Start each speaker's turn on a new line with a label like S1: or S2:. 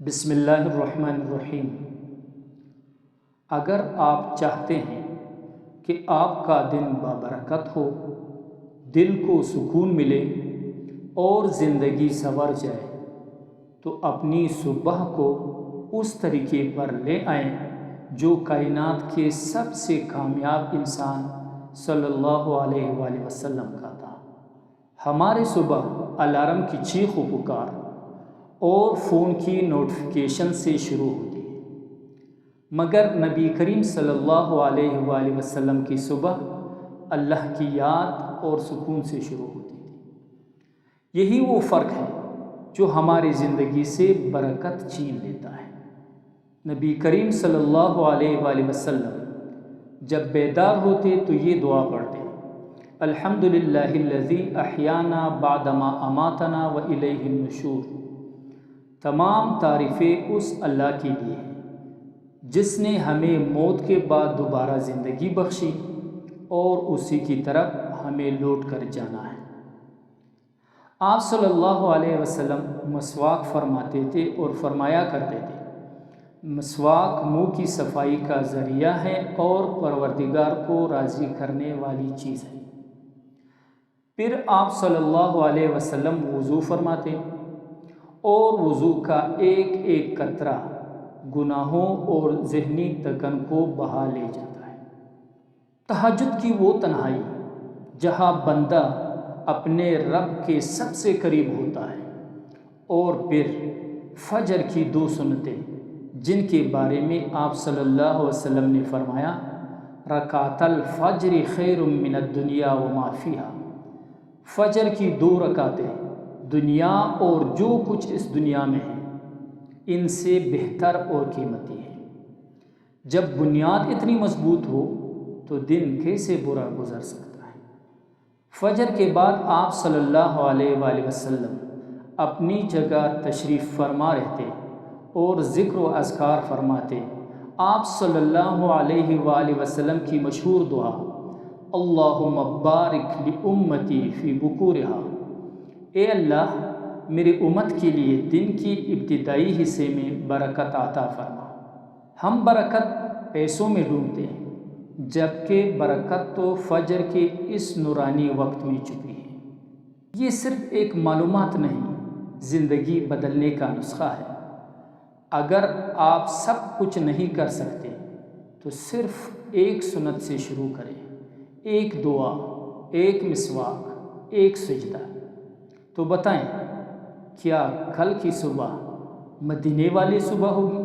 S1: بسم اللہ الرحمن الرحیم۔ اگر آپ چاہتے ہیں کہ آپ کا دن بابرکت ہو، دل کو سکون ملے اور زندگی سنور جائے تو اپنی صبح کو اس طریقے پر لے آئیں جو کائنات کے سب سے کامیاب انسان صلی اللہ علیہ وآلہ وسلم کا تھا۔ ہمارے صبح الارم کی چیخ و پکار اور فون کی نوٹیفیکیشن سے شروع ہوتی ہے، مگر نبی کریم صلی اللہ علیہ وآلہ وسلم کی صبح اللہ کی یاد اور سکون سے شروع ہوتی تھی۔ یہی وہ فرق ہے جو ہماری زندگی سے برکت چھین لیتا ہے۔ نبی کریم صلی اللہ علیہ وآلہ وسلم جب بیدار ہوتے تو یہ دعا پڑھتے: الحمدللہ الذی احیانا بعدما اماتنا والیہ النشور۔ تمام تعریفیں اس اللہ کے لیے ہیں جس نے ہمیں موت کے بعد دوبارہ زندگی بخشی اور اسی کی طرف ہمیں لوٹ کر جانا ہے۔ آپ صلی اللہ علیہ وسلم مسواک فرماتے تھے اور فرمایا کرتے تھے: مسواک منہ کی صفائی کا ذریعہ ہے اور پروردگار کو راضی کرنے والی چیز ہے۔ پھر آپ صلی اللہ علیہ وسلم وضو فرماتے اور وضو کا ایک ایک قطرہ گناہوں اور ذہنی تکن کو بہا لے جاتا ہے۔ تہجد کی وہ تنہائی جہاں بندہ اپنے رب کے سب سے قریب ہوتا ہے، اور پھر فجر کی 2 سنتیں جن کے بارے میں آپ صلی اللہ علیہ وسلم نے فرمایا: رکعت الفجر خیر من الدنیا وما فیہا۔ فجر کی 2 رکعتیں دنیا اور جو کچھ اس دنیا میں ہے ان سے بہتر اور قیمتی ہے۔ جب بنیاد اتنی مضبوط ہو تو دن کیسے برا گزر سکتا ہے۔ فجر کے بعد آپ صلی اللہ علیہ وآلہ وسلم اپنی جگہ تشریف فرما رہتے اور ذکر و اذکار فرماتے۔ آپ صلی اللہ علیہ وآلہ وسلم کی مشہور دعا: اللہم بارک لامتی فی بکورہا۔ اے اللہ، میری امت کے لیے دن کی ابتدائی حصے میں برکت عطا فرما۔ ہم برکت پیسوں میں ڈھونڈتے ہیں، جبکہ برکت تو فجر کے اس نورانی وقت میں چھپی ہے۔ یہ صرف ایک معلومات نہیں، زندگی بدلنے کا نسخہ ہے۔ اگر آپ سب کچھ نہیں کر سکتے تو صرف ایک سنت سے شروع کریں: ایک دعا، ایک مسواک، ایک سجدہ۔ تو بتائیں، کیا کل کی صبح مدینے والی صبح ہوگی؟